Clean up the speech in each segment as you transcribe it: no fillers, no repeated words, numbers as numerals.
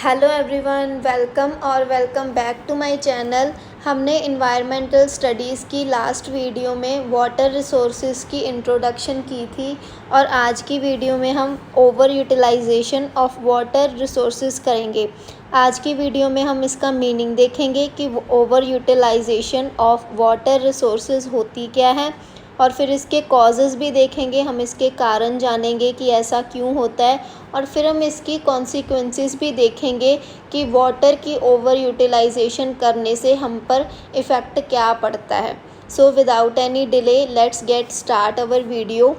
Hello everyone, welcome back to my channel. हमने environmental studies की last video में water resources की introduction की थी और आज की वीडियो में हम over utilization of water resources करेंगे। आज की वीडियो में हम इसका मीनिंग देखेंगे कि over utilization of water resources होती क्या है और फिर इसके कॉजेज़ भी देखेंगे, हम इसके कारण जानेंगे कि ऐसा क्यों होता है और फिर हम इसकी कॉन्सिक्वेंसेस भी देखेंगे कि वाटर की ओवर यूटिलाइजेशन करने से हम पर इफ़ेक्ट क्या पड़ता है। So without any delay let's get start our video.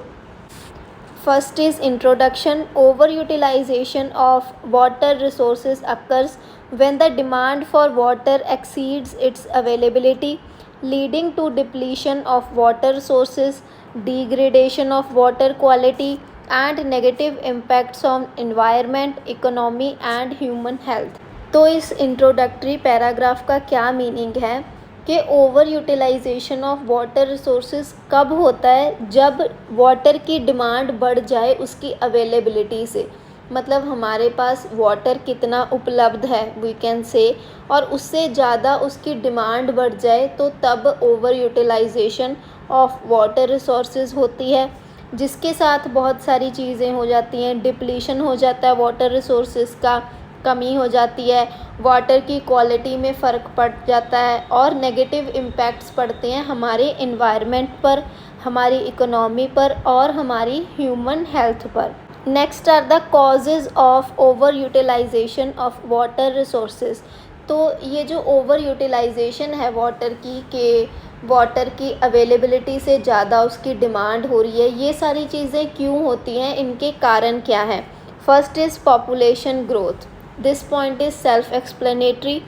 First is introduction. Overutilization of water resources occurs when the demand for water exceeds its availability, leading to depletion of water sources, degradation of water quality, and negative impacts on environment, economy and human health. तो इस introductory paragraph का क्या meaning है कि over utilization of water resources कब होता है? जब वाटर की डिमांड बढ़ जाए उसकी अवेलेबिलिटी से, मतलब हमारे पास वाटर कितना उपलब्ध है वी कैन से, और उससे ज़्यादा उसकी डिमांड बढ़ जाए तो तब over utilization of water resources होती है, जिसके साथ बहुत सारी चीज़ें हो जाती हैं। डिप्लीशन हो जाता है वाटर रिसोर्सेज का, कमी हो जाती है, वाटर की क्वालिटी में फ़र्क पड़ जाता है और नेगेटिव इम्पैक्ट्स पड़ते हैं हमारे इन्वायरमेंट पर, हमारी इकोनॉमी पर और हमारी ह्यूमन हेल्थ पर। Next are the causes of over utilization of water resources. तो ये जो ओवर यूटिलाइजेशन है वाटर की, के वाटर की अवेलेबिलिटी से ज़्यादा उसकी डिमांड हो रही है, ये सारी चीज़ें क्यों होती हैं, इनके कारण क्या हैं? First is population growth. This point is self explanatory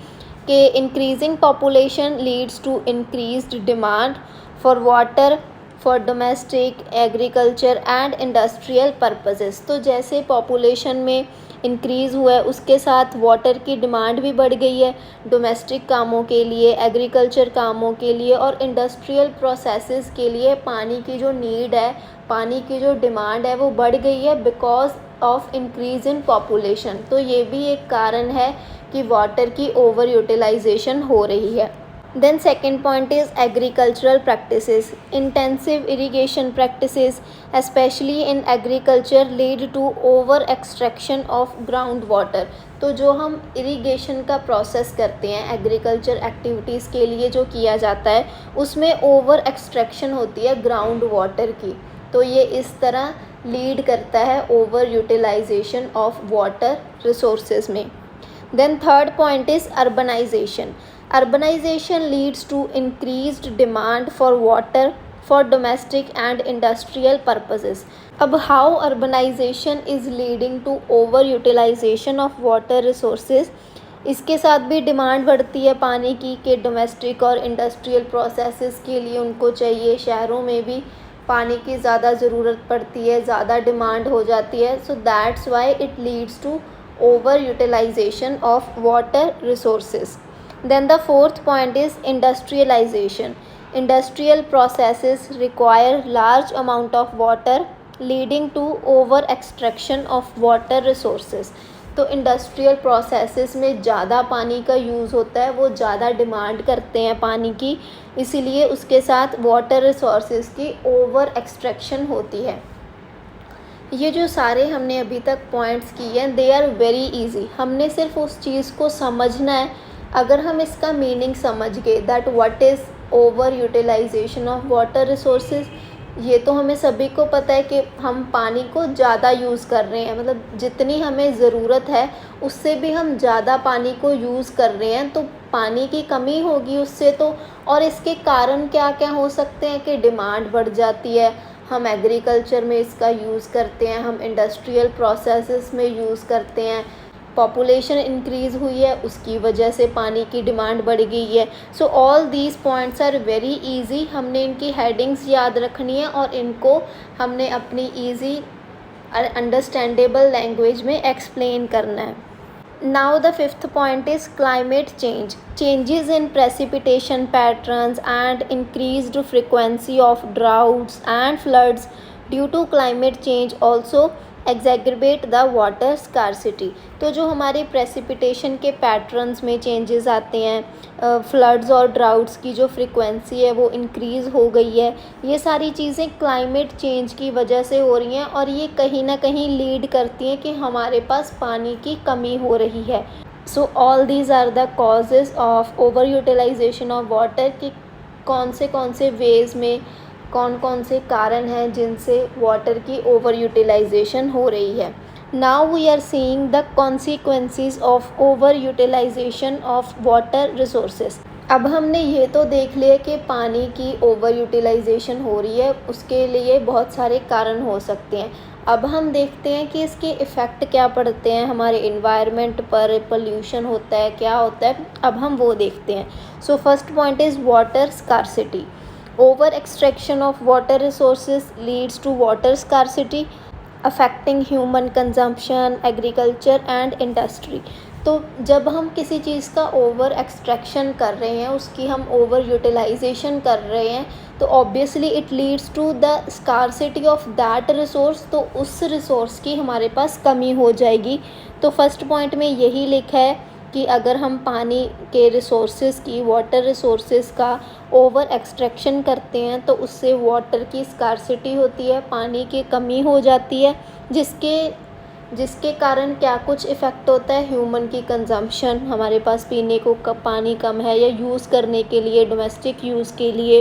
कि increasing population leads to increased demand for water for domestic, agriculture and industrial purposes. तो जैसे पॉपुलेशन में इंक्रीज़ हुआ है उसके साथ वाटर की डिमांड भी बढ़ गई है, डोमेस्टिक कामों के लिए, एग्रीकल्चर कामों के लिए और इंडस्ट्रियल प्रोसेसेस के लिए पानी की जो नीड है, पानी की जो डिमांड है वो बढ़ गई है because of increase in population. तो ये भी एक कारण है कि वाटर की ओवर यूटिलाइजेशन हो रही है। Then second point is agricultural practices. Intensive irrigation practices, especially in agriculture, lead to over extraction of groundwater. तो जो हम इरिगेशन का प्रोसेस करते हैं एग्रीकल्चर एक्टिविटीज़ के लिए जो किया जाता है उसमें ओवर एक्सट्रैक्शन होती है ग्राउंड वाटर की, तो ये इस तरह लीड करता है over utilization of water resources में। Then third point is urbanization. Urbanization leads to increased demand for water for domestic and industrial purposes. अब how urbanization is leading to overutilization of water resources? इसके साथ भी demand बढ़ती है पानी की कि डोमेस्टिक और इंडस्ट्रियल प्रोसेसेस के लिए उनको चाहिए, शहरों में भी पानी की ज़्यादा ज़रूरत पड़ती है, ज़्यादा डिमांड हो जाती है। So that's why it leads to over utilization of water resources. Then the fourth point is industrialization. Industrial processes require large amount of water leading to over extraction of water resources. तो industrial processes में ज़्यादा पानी का use होता है, वो ज़्यादा demand करते हैं पानी की, इसीलिए उसके साथ वाटर रिसोर्सेज की ओवर एक्सट्रैक्शन होती है। ये जो सारे हमने अभी तक पॉइंट्स किए हैं दे आर वेरी इजी, हमने सिर्फ उस चीज़ को समझना है। अगर हम इसका मीनिंग समझ गए that what is over utilization of water resources, ये तो हमें सभी को पता है कि हम पानी को ज़्यादा यूज़ कर रहे हैं, मतलब जितनी हमें ज़रूरत है उससे भी हम ज़्यादा पानी को यूज़ कर रहे हैं, तो पानी की कमी होगी उससे तो। और इसके कारण क्या क्या हो सकते हैं कि डिमांड बढ़ जाती है, हम एग्रीकल्चर में इसका यूज़ करते हैं, हम इंडस्ट्रियल प्रोसेसेस में यूज़ करते हैं, पॉपुलेशन इंक्रीज़ हुई है उसकी वजह से पानी की डिमांड बढ़ गई है। So all these points are very easy, हमने इनकी हेडिंग्स याद रखनी है और इनको हमने अपनी इजी अंडरस्टैंडेबल लैंग्वेज में एक्सप्लेन करना है। Now the fifth point is climate change. Changes in precipitation patterns and increased frequency of droughts and floods due to climate change also exacerbate the water scarcity. तो जो हमारे precipitation के patterns में changes आते हैं, floods और droughts की जो फ्रीक्वेंसी है वो इंक्रीज़ हो गई है, ये सारी चीज़ें क्लाइमेट चेंज की वजह से हो रही हैं और ये कहीं ना कहीं लीड करती हैं कि हमारे पास पानी की कमी हो रही है। So all these are the causes of over utilization of water कि कौन से वेज़ में कौन कौन से कारण हैं जिनसे वाटर की ओवर यूटिलाइजेशन हो रही है। Now we are seeing the consequences of over utilization of water resources. अब हमने ये तो देख लिया कि पानी की ओवर यूटिलाइजेशन हो रही है, उसके लिए बहुत सारे कारण हो सकते हैं। अब हम देखते हैं कि इसके इफ़ेक्ट क्या पड़ते हैं हमारे इन्वायरमेंट पर, पोल्यूशन होता है, क्या होता है, अब हम वो देखते हैं। So first point is water scarcity. Over extraction of water resources leads to water scarcity affecting human consumption, agriculture and industry. तो जब हम किसी चीज़ का ओवर एक्सट्रैक्शन कर रहे हैं, उसकी हम ओवर यूटिलाइजेशन कर रहे हैं, तो obviously it leads to the scarcity of that resource. तो उस रिसोर्स की हमारे पास कमी हो जाएगी। तो फर्स्ट पॉइंट में यही लिखा है कि अगर हम पानी के रिसोर्सेज की, वाटर रिसोर्सेज का ओवर एक्सट्रैक्शन करते हैं तो उससे वाटर की स्कारसिटी होती है, पानी की कमी हो जाती है, जिसके कारण क्या कुछ इफ़ेक्ट होता है, ह्यूमन की कंजम्पशन, हमारे पास पीने को पानी कम है या यूज़ करने के लिए, डोमेस्टिक यूज़ के लिए,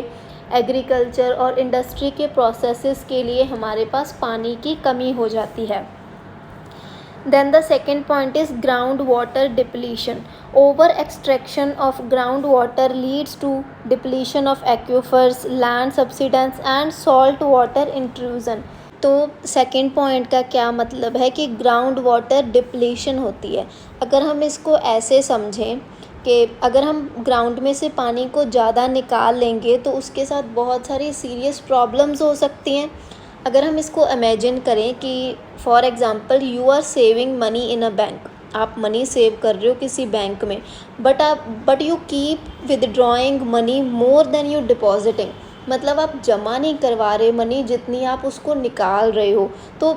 एग्रीकल्चर और इंडस्ट्री के प्रोसेसेस के लिए हमारे पास पानी की कमी हो जाती है। Then the second point is groundwater depletion. Over extraction of groundwater leads to depletion of aquifers, land subsidence and salt water intrusion. तो सेकेंड पॉइंट का क्या मतलब है कि ग्राउंड वाटर डिप्लीशन होती है। अगर हम इसको ऐसे समझें कि अगर हम ग्राउंड में से पानी को ज़्यादा निकाल लेंगे तो उसके साथ बहुत सारी सीरियस प्रॉब्लम्स हो सकती हैं। अगर हम इसको इमेजिन करें कि for example you are saving money in a bank, आप मनी सेव कर रहे हो किसी बैंक में, but you keep withdrawing money more than you depositing, मतलब आप जमा नहीं करवा रहे मनी जितनी आप उसको निकाल रहे हो, तो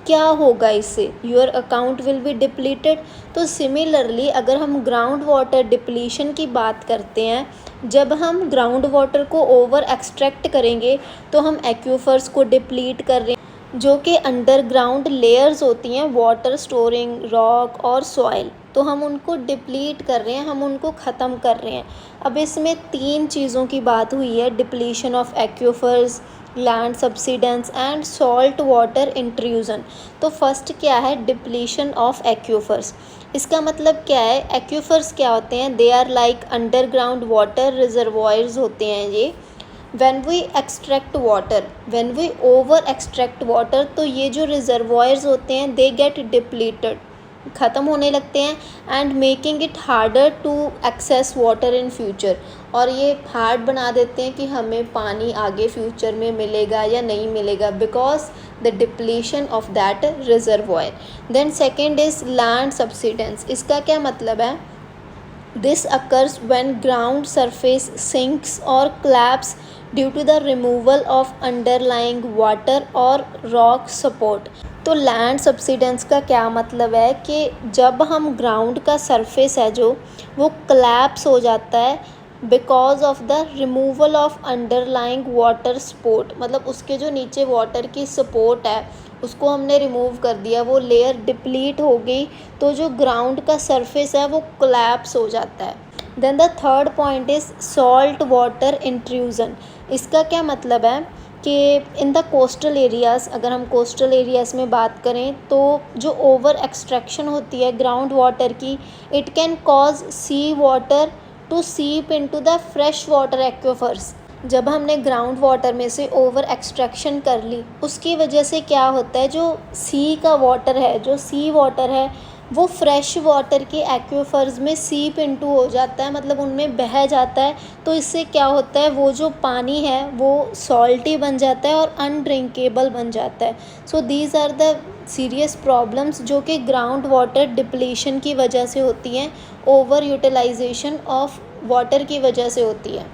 क्या होगा इससे, your account will be depleted. तो सिमिलरली अगर हम ग्राउंड वाटर डिप्लीशन की बात करते हैं, जब हम ग्राउंड वाटर को ओवर एक्सट्रैक्ट करेंगे तो हम एक्यूफर्स को डिप्लीट कर रहे हैं, जो कि अंडरग्राउंड लेयर्स होती हैं वाटर स्टोरिंग रॉक और सॉइल, तो हम उनको डिप्लीट कर रहे हैं, हम उनको ख़त्म कर रहे हैं। अब इसमें 3 चीज़ों की बात हुई है, depletion of aquifers, land subsidence and salt water intrusion. तो फर्स्ट क्या है, डिप्लीशन ऑफ एक्यूफर्स। इसका मतलब क्या है, एक्यूफर्स क्या होते हैं, they are like underground water reservoirs होते हैं ये। When we extract water, when we over extract water, तो ये जो रिजर्वॉयर्स होते हैं दे गेट डिप्लीटेड, ख़त्म होने लगते हैं, and making it harder to access water in future, और ये हार्ड बना देते हैं कि हमें पानी आगे फ्यूचर में मिलेगा या नहीं मिलेगा, because the depletion of that reservoir. Then second is land subsidence. इसका क्या मतलब है, this occurs when ground surface sinks और collapses due to the removal of underlying water और रॉक सपोर्ट। तो लैंड सब्सिडेंस का क्या मतलब है कि जब हम ग्राउंड का सरफेस है जो वो क्लैप्स हो जाता है because of the removal of underlying water support, मतलब उसके जो नीचे वाटर की सपोर्ट है उसको हमने रिमूव कर दिया, वो लेयर डिप्लीट हो गई, तो जो ग्राउंड का सरफेस है वो कोलैप्स हो जाता है। Then the third point is salt water intrusion. इसका क्या मतलब है कि इन द कोस्टल एरियाज़, अगर हम कोस्टल एरियाज़ में बात करें तो जो ओवर एक्सट्रैक्शन होती है ग्राउंड वाटर की, it can cause sea water to seep into the fresh water aquifers. जब हमने ग्राउंड वाटर में से ओवर एक्सट्रैक्शन कर ली, उसकी वजह से क्या होता है, जो सी का वाटर है, जो सी वाटर है वो फ्रेश वाटर के एक्वाफर्स में सीप इनटू हो जाता है, मतलब उनमें बह जाता है। तो इससे क्या होता है, वो जो पानी है वो सॉल्टी बन जाता है और अनड्रिंकेबल बन जाता है। So these are the serious problems जो कि ग्राउंड वाटर डिप्लीशन की वजह से होती हैं, ओवर यूटिलाइजेशन ऑफ वाटर की वजह से होती है।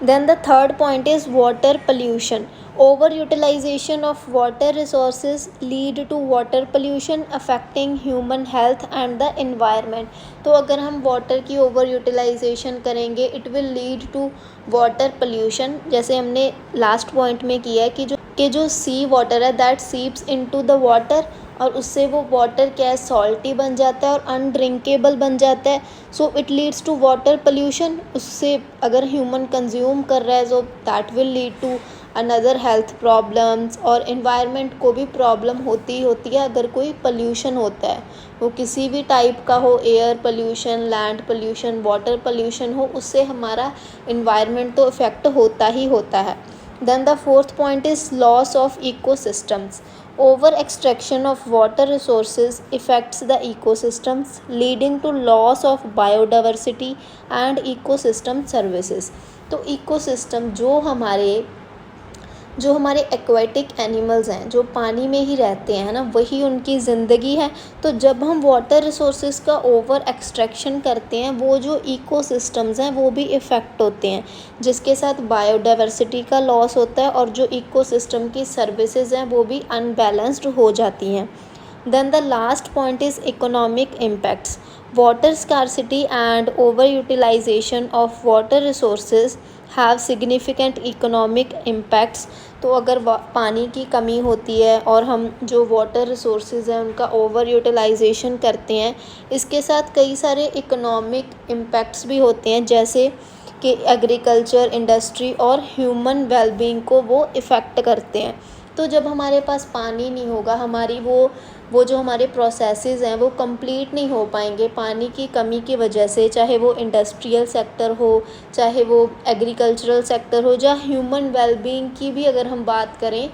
Then the third point is water pollution. Overutilization of water resources lead to water pollution affecting human health and the environment. तो अगर हम वाटर की ओवर यूटिलाइजेशन करेंगे it will lead to water pollution, जैसे हमने लास्ट पॉइंट में किया है कि जो सी वाटर है that seeps into the water, और उससे वो वाटर क्या है, सॉल्टी बन जाता है और अनड्रिंकेबल बन जाता है. So it leads to water pollution. उससे अगर ह्यूमन कंज्यूम कर रहा है so that will lead to another health problems, और इन्वायरमेंट को भी प्रॉब्लम होती है अगर कोई पोल्यूशन होता है, वो किसी भी टाइप का हो, air pollution, land pollution, water pollution हो, उससे हमारा इन्वायरमेंट तो इफ़ेक्ट होता ही होता है. Then the fourth point is loss of ecosystems. Over extraction of water resources affects the ecosystems, leading to loss of biodiversity and ecosystem services. तो ecosystem जो हमारे एक्वेटिक एनिमल्स हैं, जो पानी में ही रहते हैं ना, वही उनकी ज़िंदगी है. तो जब हम वाटर रिसोर्सेज का ओवर एक्सट्रैक्शन करते हैं, वो जो इकोसिस्टम्स हैं वो भी इफ़ेक्ट होते हैं, जिसके साथ बायोडाइवर्सिटी का लॉस होता है और जो इकोसिस्टम की सर्विसेज हैं वो भी अनबैलेंस्ड हो जाती हैं. Then the last point is economic impacts. Water scarcity and overutilization of water resources have significant economic impacts. तो अगर पानी की कमी होती है और हम जो वाटर रिसोर्सेज हैं उनका ओवर यूटिलाइजेशन करते हैं, इसके साथ कई सारे इकोनॉमिक इम्पैक्ट्स भी होते हैं, जैसे कि एग्रीकल्चर, इंडस्ट्री और ह्यूमन वेलबींग को वो इफ़ेक्ट करते हैं. तो जब हमारे पास पानी नहीं होगा, हमारी वो जो हमारे प्रोसेसेस हैं वो कंप्लीट नहीं हो पाएंगे पानी की कमी की वजह से, चाहे वो इंडस्ट्रियल सेक्टर हो, चाहे वो एग्रीकल्चरल सेक्टर हो, या ह्यूमन वेलबींग की भी अगर हम बात करें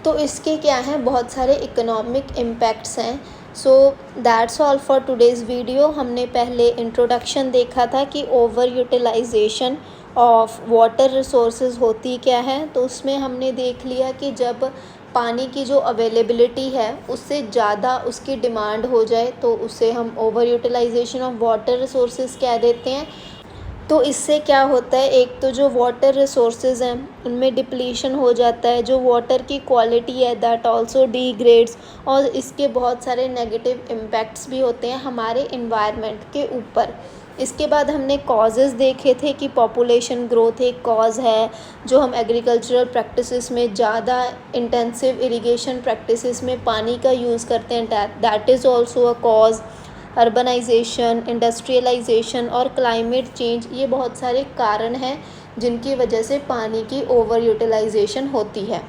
तो इसके क्या हैं, बहुत सारे इकोनॉमिक इम्पैक्ट्स हैं. So that's all for today's video. हमने पहले इंट्रोडक्शन देखा था कि over utilization of water resources होती क्या है, तो उसमें हमने देख लिया कि जब पानी की जो अवेलेबिलिटी है उससे ज़्यादा उसकी डिमांड हो जाए तो उसे हम over utilization of water resources कह देते हैं. तो इससे क्या होता है, एक तो जो वाटर रिसोर्सेज हैं उनमें डिप्लीशन हो जाता है, जो वाटर की क्वालिटी है दैट आल्सो डिग्रेड्स, और इसके बहुत सारे नेगेटिव इम्पैक्ट्स भी होते हैं हमारे इन्वायरमेंट के ऊपर. इसके बाद हमने कॉजेज़ देखे थे कि पॉपुलेशन ग्रोथ एक कॉज़ है, जो हम एग्रीकल्चरल प्रैक्टिसेस में ज़्यादा इंटेंसिव इरिगेशन प्रैक्टिसेस में पानी का यूज़ करते हैं, that is also a cause. Urbanization, industrialization और क्लाइमेट चेंज, ये बहुत सारे कारण हैं जिनकी वजह से पानी की ओवर यूटिलाइजेशन होती है.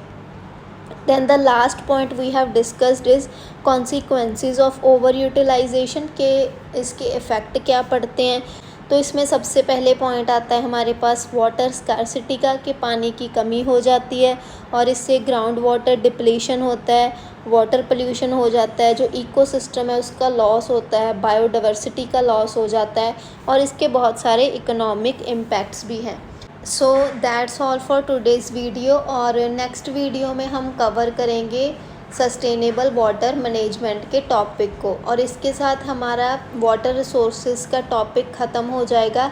Then the last point we have discussed is consequences of over utilization, के इसके इफ़ेक्ट क्या पड़ते हैं. तो इसमें सबसे पहले पॉइंट आता है हमारे पास वाटर स्कार्सिटी का, कि पानी की कमी हो जाती है और इससे ग्राउंड वाटर डिप्लीशन होता है, वाटर पोल्यूशन हो जाता है, जो इकोसिस्टम है उसका लॉस होता है, बायोडाइवर्सिटी का लॉस हो जाता है, और इसके बहुत सारे इकोनॉमिक इम्पैक्ट्स भी हैं. So that's all for today's video. और नेक्स्ट वीडियो में हम कवर करेंगे सस्टेनेबल वाटर मैनेजमेंट के टॉपिक को, और इसके साथ हमारा वाटर रिसोर्सेज का टॉपिक ख़त्म हो जाएगा.